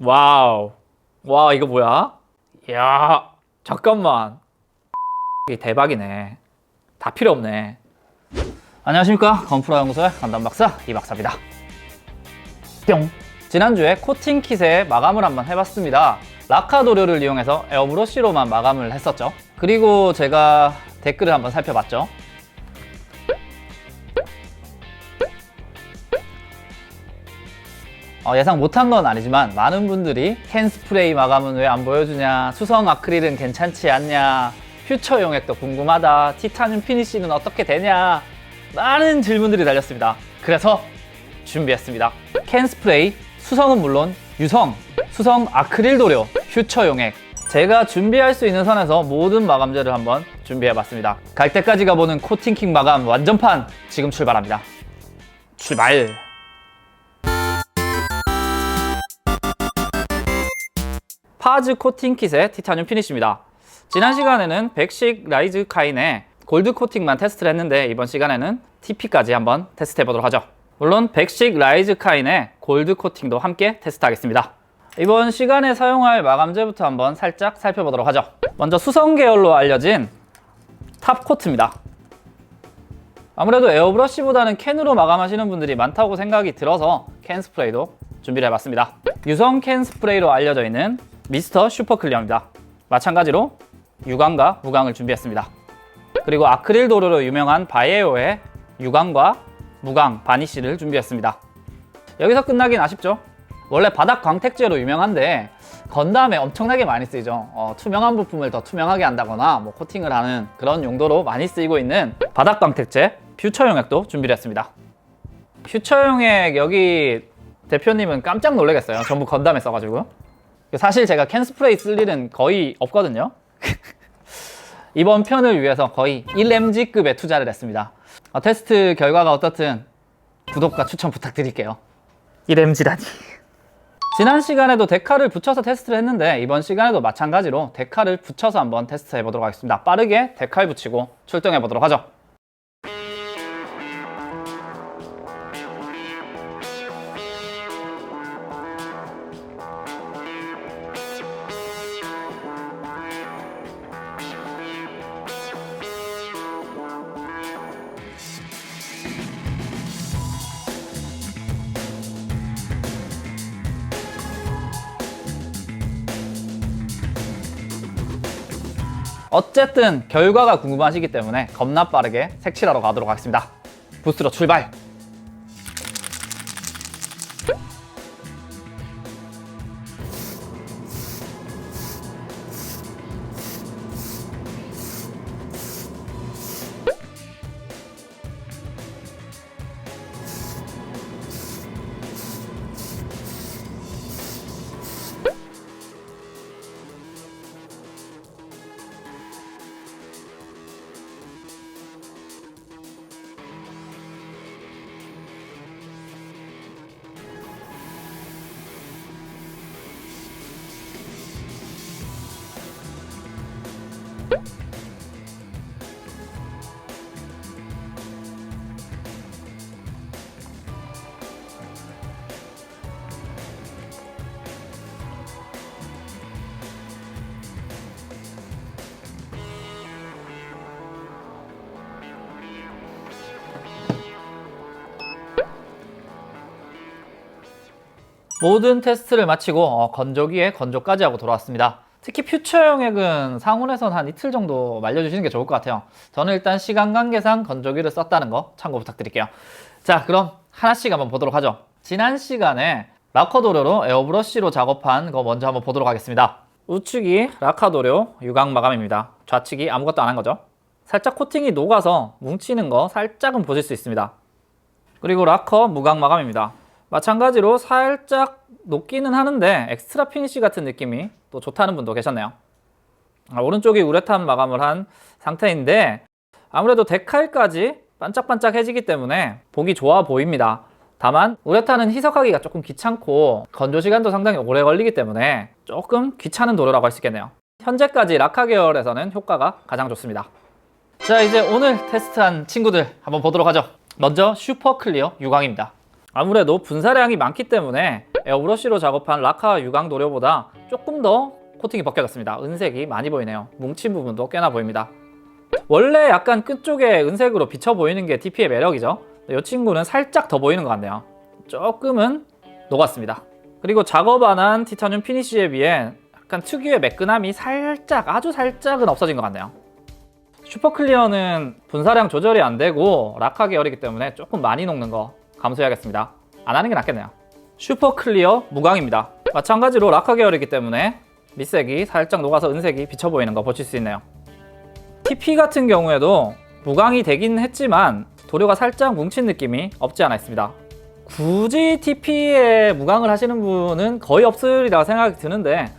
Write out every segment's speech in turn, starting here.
와우. 와, 이거 뭐야? 이야, 잠깐만. 이게 대박이네. 다 필요 없네. 안녕하십니까. 건프라 연구소의 건담박사 이박사입니다. 뿅. 지난주에 코팅 킷의 마감을 한번 해봤습니다. 라카 도료를 이용해서 에어브러쉬로만 마감을 했었죠. 그리고 제가 댓글을 한번 살펴봤죠. 예상 못한 건 아니지만 많은 분들이 캔 스프레이 마감은 왜 안 보여주냐, 수성 아크릴은 괜찮지 않냐, 퓨처 용액도 궁금하다, 티타늄 피니쉬는 어떻게 되냐, 많은 질문들이 달렸습니다. 그래서 준비했습니다. 캔 스프레이, 수성은 물론 유성, 수성 아크릴 도료, 퓨처 용액, 제가 준비할 수 있는 선에서 모든 마감제를 한번 준비해봤습니다. 갈 때까지 가보는 코팅킥 마감 완전판 지금 출발합니다. 출발! 파즈 코팅 킷의 티타늄 피니쉬입니다. 지난 시간에는 백식 라이즈 카인의 골드 코팅만 테스트를 했는데 이번 시간에는 TP까지 한번 테스트 해보도록 하죠. 물론 백식 라이즈 카인의 골드 코팅도 함께 테스트하겠습니다. 이번 시간에 사용할 마감제부터 한번 살짝 살펴보도록 하죠. 먼저 수성 계열로 알려진 탑코트입니다. 아무래도 에어브러쉬보다는 캔으로 마감하시는 분들이 많다고 생각이 들어서 캔 스프레이도 준비를 해봤습니다. 유성 캔 스프레이로 알려져 있는 미스터 슈퍼클리어입니다. 마찬가지로 유광과 무광을 준비했습니다. 그리고 아크릴 도료로 유명한 바이에오의 유광과 무광 바니쉬를 준비했습니다. 여기서 끝나긴 아쉽죠? 원래 바닥 광택제로 유명한데 건담에 엄청나게 많이 쓰이죠. 투명한 부품을 더 투명하게 한다거나 코팅을 하는 그런 용도로 많이 쓰이고 있는 바닥 광택제 퓨처 용액도 준비를 했습니다. 퓨처 용액 여기 대표님은 깜짝 놀라겠어요. 전부 건담에 써가지고. 사실 제가 캔 스프레이 쓸 일은 거의 없거든요. 이번 편을 위해서 거의 1mg급의 투자를 했습니다. 테스트 결과가 어떻든 구독과 추천 부탁드릴게요. 1mg라니. 지난 시간에도 데칼을 붙여서 테스트를 했는데 이번 시간에도 마찬가지로 데칼을 붙여서 한번 테스트 해보도록 하겠습니다. 빠르게 데칼 붙이고 출동해보도록 하죠. 어쨌든 결과가 궁금하시기 때문에 겁나 빠르게 색칠하러 가도록 하겠습니다. 부스로 출발! 모든 테스트를 마치고 건조기에 건조까지 하고 돌아왔습니다. 특히 퓨처 용액은 상온에선 한 이틀 정도 말려주시는 게 좋을 것 같아요. 저는 일단 시간 관계상 건조기를 썼다는 거 참고 부탁드릴게요. 자, 그럼 하나씩 한번 보도록 하죠. 지난 시간에 라커 도료로 에어브러쉬로 작업한 거 먼저 한번 보도록 하겠습니다. 우측이 라카 도료 유광 마감입니다. 좌측이 아무것도 안 한 거죠. 살짝 코팅이 녹아서 뭉치는 거 살짝은 보실 수 있습니다. 그리고 라커 무광 마감입니다. 마찬가지로 살짝 녹기는 하는데 엑스트라 피니쉬 같은 느낌이 또 좋다는 분도 계셨네요. 오른쪽이 우레탄 마감을 한 상태인데 아무래도 데칼까지 반짝반짝해지기 때문에 보기 좋아 보입니다. 다만 우레탄은 희석하기가 조금 귀찮고 건조 시간도 상당히 오래 걸리기 때문에 조금 귀찮은 도료라고 할 수 있겠네요. 현재까지 라카 계열에서는 효과가 가장 좋습니다. 자, 이제 오늘 테스트한 친구들 한번 보도록 하죠. 먼저 슈퍼클리어 유광입니다. 아무래도 분사량이 많기 때문에 에어브러쉬로 작업한 라카 유광 도료보다 조금 더 코팅이 벗겨졌습니다. 은색이 많이 보이네요. 뭉친 부분도 꽤나 보입니다. 원래 약간 끝쪽에 은색으로 비쳐 보이는 게 TP의 매력이죠. 이 친구는 살짝 더 보이는 것 같네요. 조금은 녹았습니다. 그리고 작업 안 한 티타늄 피니쉬에 비해 약간 특유의 매끈함이 살짝, 아주 살짝은 없어진 것 같네요. 슈퍼클리어는 분사량 조절이 안 되고 라카 계열이기 때문에 조금 많이 녹는 거 감수해야겠습니다. 안 하는 게 낫겠네요. 슈퍼클리어 무광입니다. 마찬가지로 라카 계열이기 때문에 밑색이 살짝 녹아서 은색이 비쳐 보이는 거 보실 수 있네요. TP 같은 경우에도 무광이 되긴 했지만 도료가 살짝 뭉친 느낌이 없지 않아 있습니다. 굳이 TP에 무광을 하시는 분은 거의 없으리라 생각이 드는데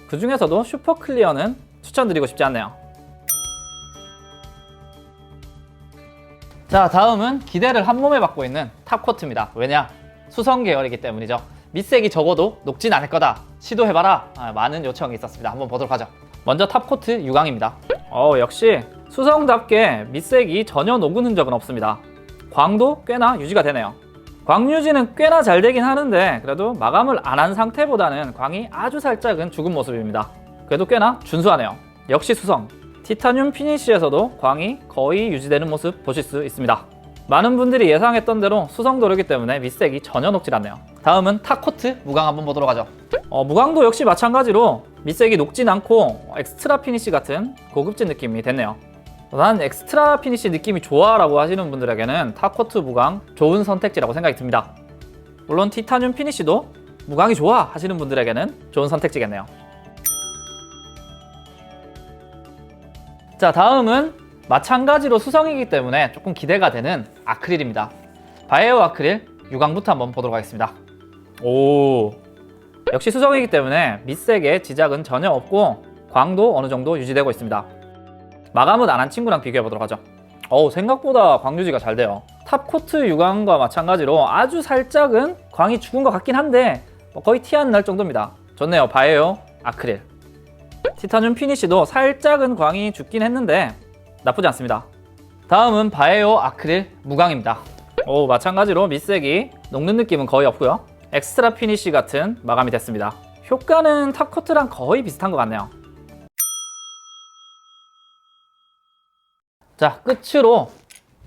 그 중에서도 슈퍼클리어는 추천드리고 싶지 않네요. 자, 다음은 기대를 한 몸에 받고 있는 탑코트입니다. 왜냐? 수성 계열이기 때문이죠. 밑색이 적어도 녹진 않을 거다. 시도해봐라. 많은 요청이 있었습니다. 한번 보도록 하죠. 먼저 탑코트 유광입니다. 역시 수성답게 밑색이 전혀 녹은 흔적은 없습니다. 광도 꽤나 유지가 되네요. 광 유지는 꽤나 잘 되긴 하는데 그래도 마감을 안 한 상태보다는 광이 아주 살짝은 죽은 모습입니다. 그래도 꽤나 준수하네요. 역시 수성. 티타늄 피니쉬에서도 광이 거의 유지되는 모습 보실 수 있습니다. 많은 분들이 예상했던 대로 수성 도료이기 때문에 밑색이 전혀 녹질 않네요. 다음은 탑코트 무광 한번 보도록 하죠. 무광도 역시 마찬가지로 밑색이 녹진 않고 엑스트라 피니쉬 같은 고급진 느낌이 됐네요. 난 엑스트라 피니쉬 느낌이 좋아 라고 하시는 분들에게는 탑코트 무광 좋은 선택지라고 생각이 듭니다. 물론 티타늄 피니쉬도 무광이 좋아 하시는 분들에게는 좋은 선택지겠네요. 자, 다음은 마찬가지로 수성이기 때문에 조금 기대가 되는 아크릴입니다. 바이오 아크릴 유광부터 한번 보도록 하겠습니다. 역시 수성이기 때문에 밑색에 지작은 전혀 없고 광도 어느 정도 유지되고 있습니다. 마감은 안 한 친구랑 비교해 보도록 하죠. 생각보다 광 유지가 잘 돼요. 탑코트 유광과 마찬가지로 아주 살짝은 광이 죽은 것 같긴 한데 거의 티 안 날 정도입니다. 좋네요. 바이오 아크릴. 티타늄 피니쉬도 살짝은 광이 죽긴 했는데 나쁘지 않습니다. 다음은 바이오 아크릴 무광입니다. 마찬가지로 밑색이 녹는 느낌은 거의 없고요. 엑스트라 피니쉬 같은 마감이 됐습니다. 효과는 탑코트랑 거의 비슷한 것 같네요. 자, 끝으로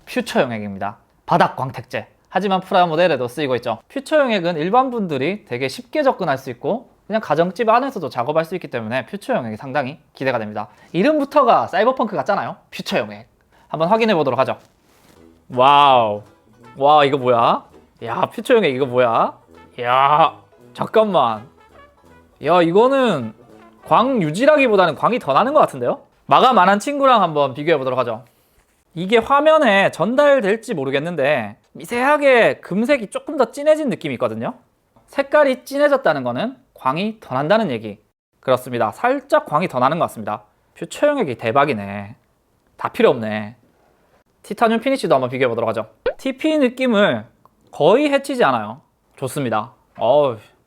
퓨처 용액입니다. 바닥 광택제. 하지만 프라모델에도 쓰이고 있죠. 퓨처 용액은 일반 분들이 되게 쉽게 접근할 수 있고 그냥 가정집 안에서도 작업할 수 있기 때문에 퓨처 용액이 상당히 기대가 됩니다. 이름부터가 사이버펑크 같잖아요. 퓨처 용액. 한번 확인해 보도록 하죠. 와우. 와, 이거 뭐야? 야, 퓨처 용액 이거 뭐야? 야, 잠깐만. 야, 이거는 광 유지라기보다는 광이 더 나는 것 같은데요? 마감 안 한 친구랑 한번 비교해 보도록 하죠. 이게 화면에 전달될지 모르겠는데 미세하게 금색이 조금 더 진해진 느낌이 있거든요. 색깔이 진해졌다는 거는 광이 더 난다는 얘기. 그렇습니다. 살짝 광이 더 나는 것 같습니다. 퓨처 용액이 대박이네. 다 필요 없네. 티타늄 피니쉬도 한번 비교해 보도록 하죠. TP 느낌을 거의 해치지 않아요. 좋습니다.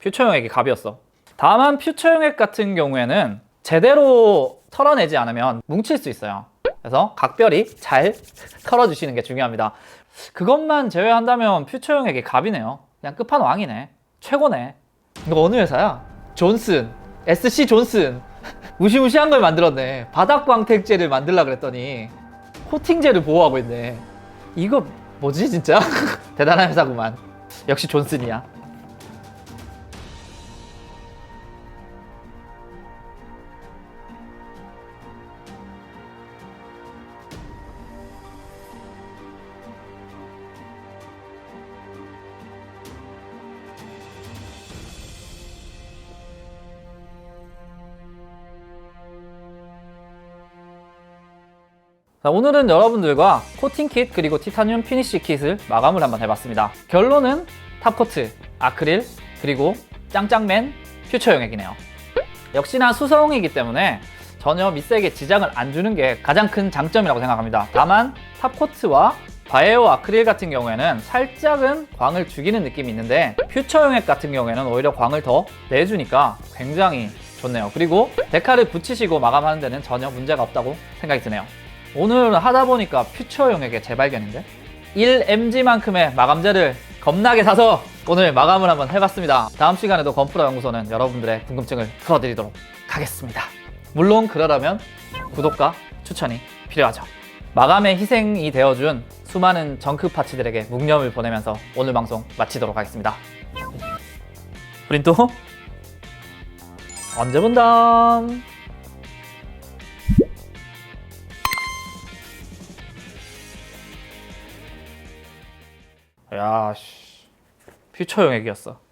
퓨처 용액이 갑이었어. 다만 퓨처 용액 같은 경우에는 제대로 털어내지 않으면 뭉칠 수 있어요. 그래서 각별히 잘 털어주시는 게 중요합니다. 그것만 제외한다면 퓨처 용액이 갑이네요. 그냥 끝판왕이네. 최고네. 이거 어느 회사야? 존슨. SC 존슨. 무시무시한 걸 만들었네. 바닥 광택제를 만들려고 그랬더니 코팅제를 보호하고 있네. 이거 뭐지 진짜? 대단한 회사구만. 역시 존슨이야. 자, 오늘은 여러분들과 코팅 킷 그리고 티타늄 피니쉬 킷을 마감을 한번 해봤습니다. 결론은 탑코트, 아크릴, 그리고 짱짱맨 퓨처 용액이네요. 역시나 수성이기 때문에 전혀 밑색에 지장을 안 주는 게 가장 큰 장점이라고 생각합니다. 다만 탑코트와 바이오 아크릴 같은 경우에는 살짝은 광을 죽이는 느낌이 있는데 퓨처 용액 같은 경우에는 오히려 광을 더 내주니까 굉장히 좋네요. 그리고 데카를 붙이시고 마감하는 데는 전혀 문제가 없다고 생각이 드네요. 오늘 하다 보니까 퓨처 용액의 재발견인데 1mg만큼의 마감제를 겁나게 사서 오늘 마감을 한번 해봤습니다. 다음 시간에도 건프라 연구소는 여러분들의 궁금증을 풀어드리도록 하겠습니다. 물론 그러려면 구독과 추천이 필요하죠. 마감에 희생이 되어준 수많은 정크 파츠들에게 묵념을 보내면서 오늘 방송 마치도록 하겠습니다. 우린 또 언제 본다. 야, 퓨처용 액이었어.